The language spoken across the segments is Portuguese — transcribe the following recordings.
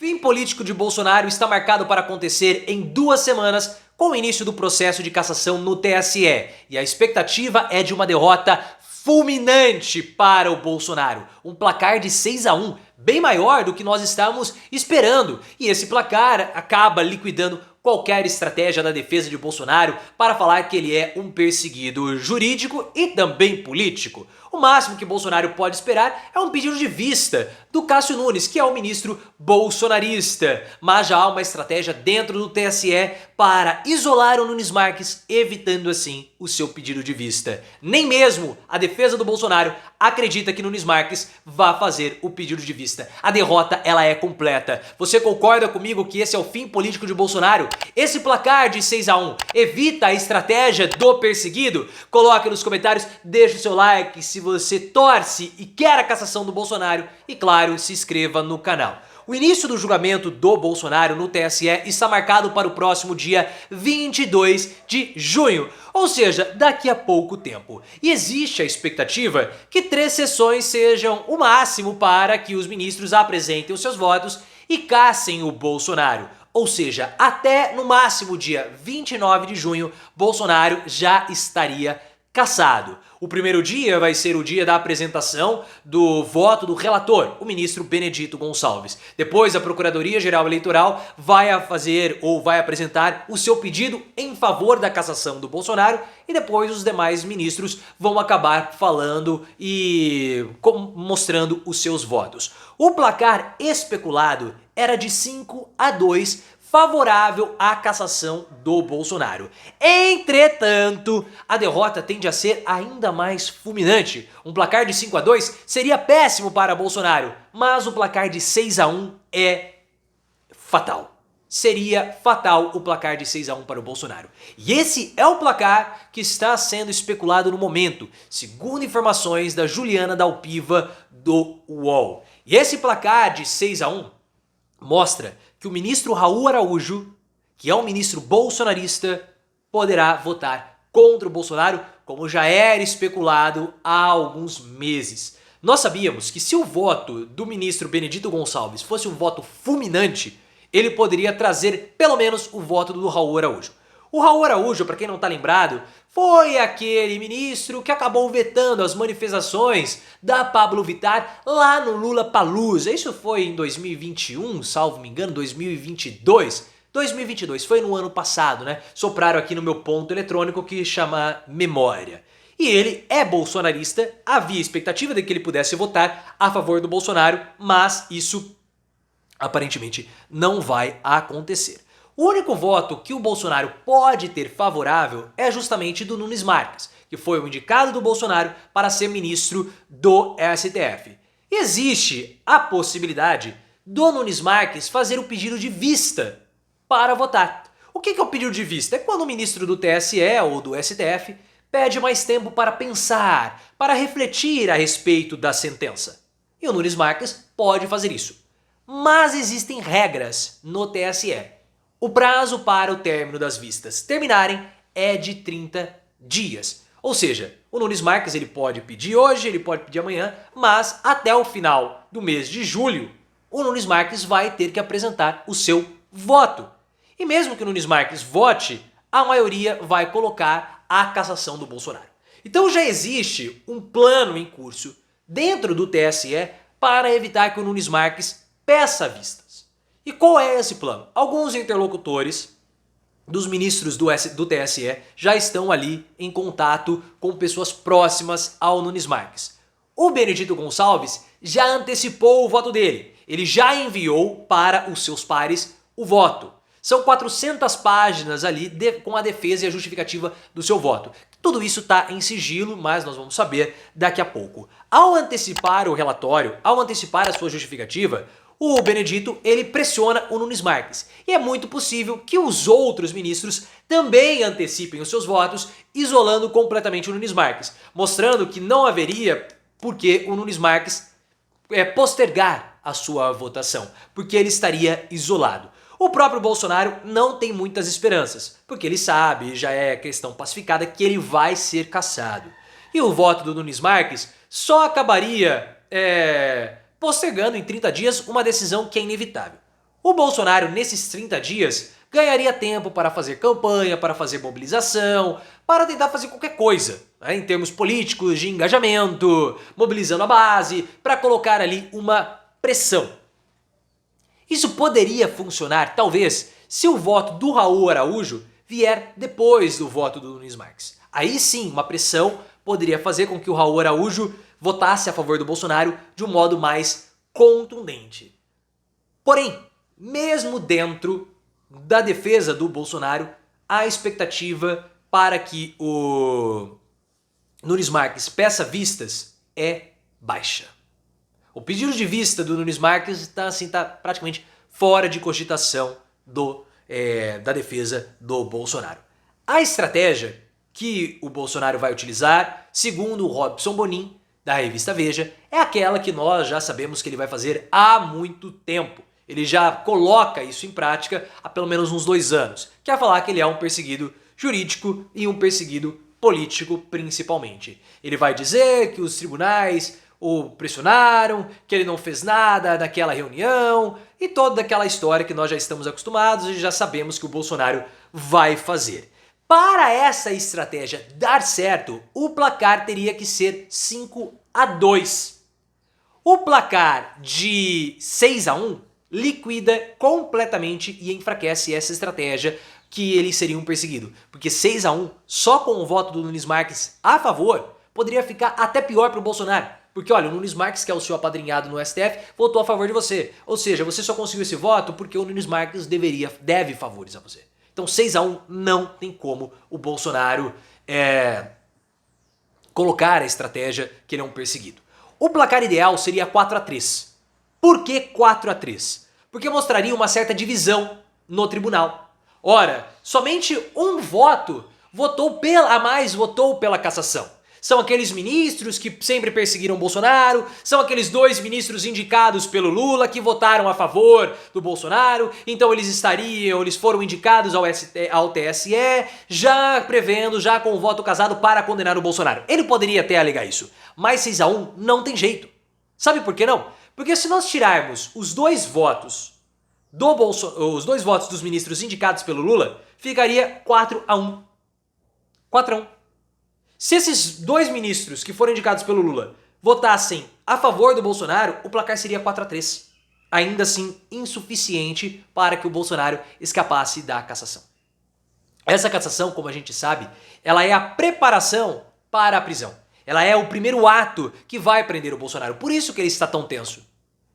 fim político de Bolsonaro está marcado para acontecer em 2 semanas, com o início do processo de cassação no TSE. E a expectativa é de uma derrota fulminante para o Bolsonaro. Um placar de 6-1, bem maior do que nós estávamos esperando. E esse placar acaba liquidando qualquer estratégia da defesa de Bolsonaro para falar que ele é um perseguido jurídico e também político. O máximo que Bolsonaro pode esperar é um pedido de vista do Cássio Nunes, que é o ministro bolsonarista. Mas já há uma estratégia dentro do TSE para isolar o Nunes Marques, evitando assim o seu pedido de vista. Nem mesmo a defesa do Bolsonaro acredita que Nunes Marques vá fazer o pedido de vista. A derrota ela é completa. Você concorda comigo que esse é o fim político de Bolsonaro? Esse placar de 6-1 evita a estratégia do perseguido? Coloque nos comentários, deixe o seu like se você torce e quer a cassação do Bolsonaro e claro, se inscreva no canal. O início do julgamento do Bolsonaro no TSE está marcado para o próximo dia 22 de junho, ou seja, daqui a pouco tempo. E existe a expectativa que 3 sessões sejam o máximo para que os ministros apresentem os seus votos e cassem o Bolsonaro. Ou seja, até no máximo dia 29 de junho, Bolsonaro já estaria cassado. O primeiro dia vai ser o dia da apresentação do voto do relator, o ministro Benedito Gonçalves. Depois a Procuradoria-Geral Eleitoral vai apresentar o seu pedido em favor da cassação do Bolsonaro e depois os demais ministros vão acabar falando e mostrando os seus votos. O placar especulado era de 5-2 favorável à cassação do Bolsonaro. Entretanto, a derrota tende a ser ainda mais fulminante. Um placar de 5-2 seria péssimo para Bolsonaro, mas o placar de 6-1 é fatal. Seria fatal o placar de 6-1 para o Bolsonaro. E esse é o placar que está sendo especulado no momento, segundo informações da Juliana Dalpiva do UOL. E esse placar de 6-1 mostra que o ministro Raul Araújo, que é um ministro bolsonarista, poderá votar contra o Bolsonaro, como já era especulado há alguns meses. Nós sabíamos que se o voto do ministro Benedito Gonçalves fosse um voto fulminante, ele poderia trazer pelo menos o voto do Raul Araújo. O Raul Araújo, para quem não está lembrado, foi aquele ministro que acabou vetando as manifestações da Pablo Vittar lá no Lollapalooza. Isso foi em 2021, salvo me engano, 2022. 2022, foi no ano passado, né? Sopraram aqui no meu ponto eletrônico que chama memória. E ele é bolsonarista, havia expectativa de que ele pudesse votar a favor do Bolsonaro, mas isso aparentemente não vai acontecer. O único voto que o Bolsonaro pode ter favorável é justamente do Nunes Marques, que foi o indicado do Bolsonaro para ser ministro do STF. E existe a possibilidade do Nunes Marques fazer o pedido de vista para votar. O que é o pedido de vista? É quando o ministro do TSE ou do STF pede mais tempo para pensar, para refletir a respeito da sentença. E o Nunes Marques pode fazer isso. Mas existem regras no TSE. O prazo para o término das vistas terminarem é de 30 dias. Ou seja, o Nunes Marques ele pode pedir hoje, ele pode pedir amanhã, mas até o final do mês de julho, o Nunes Marques vai ter que apresentar o seu voto. E mesmo que o Nunes Marques vote, a maioria vai colocar a cassação do Bolsonaro. Então já existe um plano em curso dentro do TSE para evitar que o Nunes Marques peça vistas. E qual é esse plano? Alguns interlocutores dos ministros do TSE já estão ali em contato com pessoas próximas ao Nunes Marques. O Benedito Gonçalves já antecipou o voto dele. Ele já enviou para os seus pares o voto. São 400 páginas ali com a defesa e a justificativa do seu voto. Tudo isso está em sigilo, mas nós vamos saber daqui a pouco. Ao antecipar o relatório, ao antecipar a sua justificativa, o Benedito ele pressiona o Nunes Marques. E é muito possível que os outros ministros também antecipem os seus votos, isolando completamente o Nunes Marques, mostrando que não haveria por que o Nunes Marques postergar a sua votação, porque ele estaria isolado. O próprio Bolsonaro não tem muitas esperanças, porque ele sabe, já é questão pacificada, que ele vai ser cassado. E o voto do Nunes Marques só acabaria postergando em 30 dias uma decisão que é inevitável. O Bolsonaro, nesses 30 dias, ganharia tempo para fazer campanha, para fazer mobilização, para tentar fazer qualquer coisa, né, em termos políticos, de engajamento, mobilizando a base, para colocar ali uma pressão. Isso poderia funcionar, talvez, se o voto do Raul Araújo vier depois do voto do Nunes Marques. Aí sim, uma pressão poderia fazer com que o Raul Araújo votasse a favor do Bolsonaro de um modo mais contundente. Porém, mesmo dentro da defesa do Bolsonaro, a expectativa para que o Nunes Marques peça vistas é baixa. O pedido de vista do Nunes Marques está praticamente fora de cogitação da defesa do Bolsonaro. A estratégia que o Bolsonaro vai utilizar, segundo o Robson Bonin, da revista Veja, é aquela que nós já sabemos que ele vai fazer há muito tempo. Ele já coloca isso em prática há pelo menos uns 2 anos, que é falar que ele é um perseguido jurídico e um perseguido político principalmente. Ele vai dizer que os tribunais o pressionaram, que ele não fez nada naquela reunião e toda aquela história que nós já estamos acostumados e já sabemos que o Bolsonaro vai fazer. Para essa estratégia dar certo, o placar teria que ser 5-2. O placar de 6-1 liquida completamente e enfraquece essa estratégia que ele seria um perseguido. Porque 6-1, só com o voto do Nunes Marques a favor, poderia ficar até pior para o Bolsonaro. Porque olha, o Nunes Marques, que é o seu apadrinhado no STF, votou a favor de você. Ou seja, você só conseguiu esse voto porque o Nunes Marques deve favores a você. Então 6-1 não tem como o Bolsonaro colocar a estratégia que ele é um perseguido. O placar ideal seria 4-3. Por que 4-3? Porque mostraria uma certa divisão no tribunal. Ora, somente um voto votou pela cassação. São aqueles ministros que sempre perseguiram Bolsonaro, são aqueles 2 ministros indicados pelo Lula que votaram a favor do Bolsonaro, então eles foram indicados ao TSE, já prevendo, já com o voto casado para condenar o Bolsonaro. Ele poderia até alegar isso, mas 6-1 não tem jeito. Sabe por que não? Porque se nós tirarmos os 2 votos dos ministros indicados pelo Lula, ficaria 4-1. 4-1. Se esses 2 ministros que foram indicados pelo Lula votassem a favor do Bolsonaro, o placar seria 4-3. Ainda assim, insuficiente para que o Bolsonaro escapasse da cassação. Essa cassação, como a gente sabe, ela é a preparação para a prisão. Ela é o primeiro ato que vai prender o Bolsonaro. Por isso que ele está tão tenso.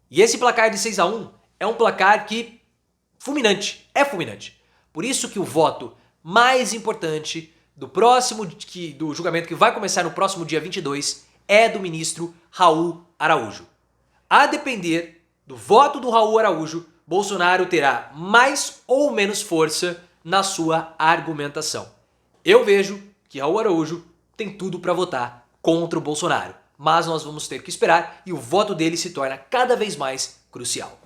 E esse placar de 6-1 é um placar é fulminante. Por isso que o voto mais importante do julgamento que vai começar no próximo dia 22 é do ministro Raul Araújo. A depender do voto do Raul Araújo, Bolsonaro terá mais ou menos força na sua argumentação. Eu vejo que Raul Araújo tem tudo para votar contra o Bolsonaro, mas nós vamos ter que esperar e o voto dele se torna cada vez mais crucial.